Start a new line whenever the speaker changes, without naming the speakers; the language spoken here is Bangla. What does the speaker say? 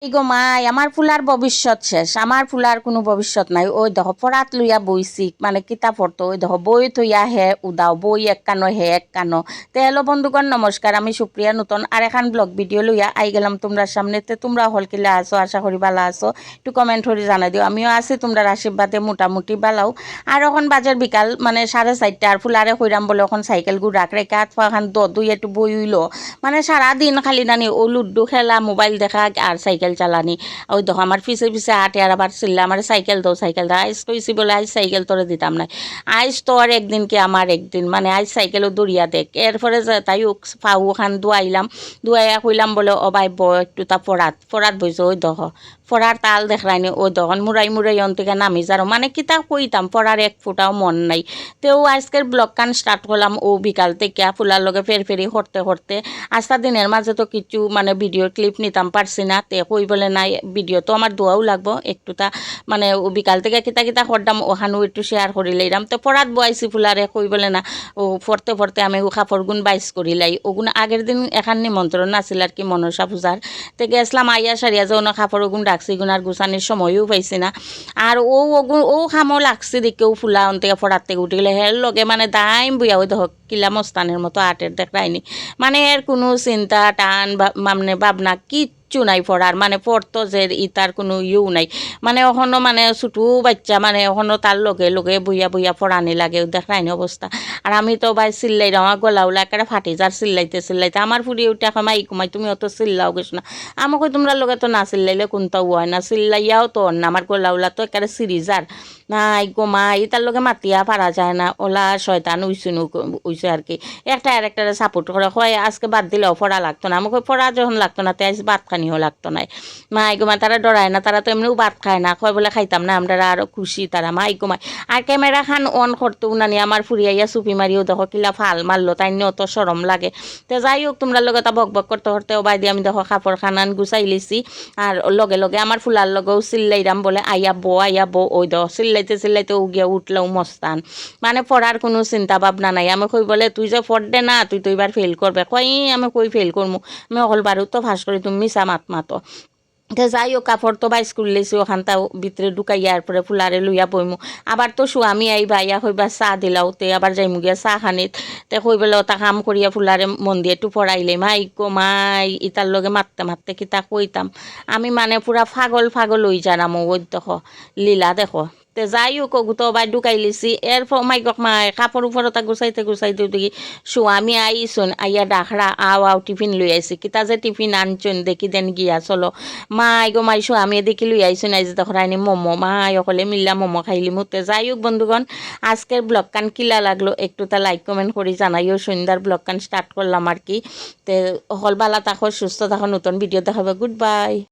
গো মাই আমার ফুলার ভবিষ্যৎ শেষ, আমার ফুলার কোনো ভবিষ্যৎ নাই। ওই দেখো পড়াত লইয়া বইছি, মানে কিতাব পড়তো, ওই দেখো বই থইয়া হে উদাও, বই এক কানো হে এক কানো। তে হ্যালো বন্ধুগণ, নমস্কার, আমি সুপ্রিয়া নতুন আর এখন ব্লগ ভিডিও লইয়া আই গেলাম তোমরা সামনে। তে তোমরা হল কিলা আছো, আশা করি ভালো আছো, একটু কমেন্ট করে জানাই দিও। আমিও আছি তোমরা আশীর্বাদে মোটামুটি ভালাও। আর এখন বাজার বিকাল মানে 4:30, আর ফুলারে কইরাম বলে এখন সাইকেল গুড়াক রেখে হাত পা খান দুই একটু বই উইলো, মানে সারাদিন খালি নানি ও লুড্ডু খেলা, মোবাইল দেখা আর সাইকেল চালানি। ওই দেখো আমার পিছে পিছে আটে আর আবার চিল্লা আমার সাইকেল দাও সাইকেল দাও। আইস কইছি বলে আইস সাইকেল তোরে দিতাম না। আইস তোর একদিন কি আমার একদিন, মানে আইস সাইকেলও দৌড়িয়া দেখ। এরপরে তাই পাউ খান দুয়াইলাম, দুয়াইয়া কইলাম বলে ও ভাই ব একটু তা পড়াত বইছে। ওই দেখো পড়ার তাল দেখলাইনি, ওই দহন মুড়াই মুড়াই অন থেকে নামি যারো, মানে কিতা কইতাম পড়ার এক ফুটাও মন নাই। তেও আজকের ব্লগখান স্টার্ট করলাম ও বিকাল থেকে ফুলার লগে ফেরি করতে করতে। আজটা দিনের মাঝে তো কিছু মানে ভিডিও ক্লিপ নিতাম পারছি না, তে কই বলে নাই ভিডিও তো আমার দোয়াও লাগবো একটু তা, মানে ও বিকাল থেকে কিতা কিতা করতাম ওখানেও একটু শেয়ার করি লাইলাম। তো পড়াত বয়াইছি ফুলারে, কই বলে না ও পড়তে পড়তে আমি ও কাপড় গুণ বাইস করি লাই। ওগুন আগের দিন এখান নিমন্ত্রণ আছিল আর কি মনসা পূজার, তে গেছিলাম আইয়া সারিয়া যৌন কাপড় গুণ ডাকছি গুণ আর গুছানির সময়ও পাইছি না। আর ও খামো লাগছে দেখে ও ফুলা অন থেকে পড়ার থেকে উঠে গেলে হের লগে মানে দাইম বইয়া ওই দেখো কিলা মস্তানের মতো আটের দেখায়নি, মানে এর কোনো চিন্তা টান মানে ভাবনা কিচ্ছু নাই পড়ার, মানে পড়তো যে ইতার কোনো ইয়েও নাই। মানে এখনও মানে ছোটো বাচ্চা, মানে এখনও তার লগে লগে বইয়া বইয়া পড়ানি লাগে দেখায়নি অবস্থা। আর আমি তো ভাই চিল্লাই আমার গলাউলা একেবারে ফাটি যার চিল্লাইতে চিল্লাইতে। আমার ফুরিয়ে উঠে এখন মাই কুমাই তুমি অত চিল্লাও গেছো না, আমাকে তোমরা লগে তো না চিল্লাইলে কোনটাও হয় না, চিল্লাইয়াও তো না, আমার গলাউলা তো একেবারে সিরিজার নাই গো মা, তার লগে মাতিয়া পারা যায় না। ওলা শয়তান উইছে আর কি, একটা আর একটা সাপোর্ট করে হয়। আজকে বাদ দিলেও পড়া লাগতো না, আমাকে পড়া যখন লাগতো না তাই ভাত খানিও লাগতো না। মা মা তারা ডরায় না, তারা তো এমনিও ভাত খায় না, কয় বলে খাইতাম না আমরা আরও খুশি তারা। মা মা আর ক্যামেরা খান অন করতেও নানি আমার ফুরিয়াইয়া চুপি মারিও দেখো কিলা ফাল মারলো, তাই নিয়ে অত সরম লাগে। তো যাই হোক তোমরা লগে তা বক বক করতে করতে বাই দিয়ে আমি দেখো কাপড় খানান গুছাই লিছি। আর লগে লগে আমার ফুলার লগেও চিল্লাইরাম বলে আইয়া বো ওই দ চিল্লাইতে চিল্লাইতে ও গিয়া উঠলেও মস্তান, মানে পড়ার কোনো চিন্তা ভাবনা নাই। আমি কই বলে তুই যে পড়ে না তুই তো এবার ফেল করবে, কই আমি কই ফেল করবো, আমি অকল বারো তো ফাঁস করি, তুমি মিশা মাতো। তো যাই হোক কাপড় তো বাইস করে লেছি ওখানটা ভিতরে ঢুকাইয়ার পরে ফুলারে লইয়া বইমু। আবার তো স্বামী আইবা আইয়া হইবা চাহ দিলাও, তে আবার যাইমু গিয়া চাহ খানিত। তে কই বলে ওটা কাম করিয়া ফুলারে মন দিয়ে একটু পড়াইলে মাই ইতার লগে মারতে মারতে কিতা কইতাম আমি, মানে পুরা পাগল হই জানামো ওই দেখো লীলা দেখো। তে যাই হোক তো বাই ঢুকাই লিছি। এরপর মাই কাপড় উপরতা গুছাইতে দেখি স্বামী আইসুন আইয়া ডাকরা আও টিফিন লই আইসি, কিতা যে টিফিন আনছুন দেখি দেন গিয়া চলো। মাই স্বামী দেখি লই আইসুন আইজ তখন আইনি মোমো, মাই অকলে মিল্লা মোমো খাইলি মুতে। যাই হোক বন্ধুগণ, আজকের ব্লগখান কিলা লাগলো একটু তা লাইক কমেন্ট করি জানাইও। সন্ধ্যার ব্লগখান স্টার্ট করলাম আর কি। তে হল বালা থাকো, সুস্থ থাকো, নতুন ভিডিও দেখাবে, গুড বাই।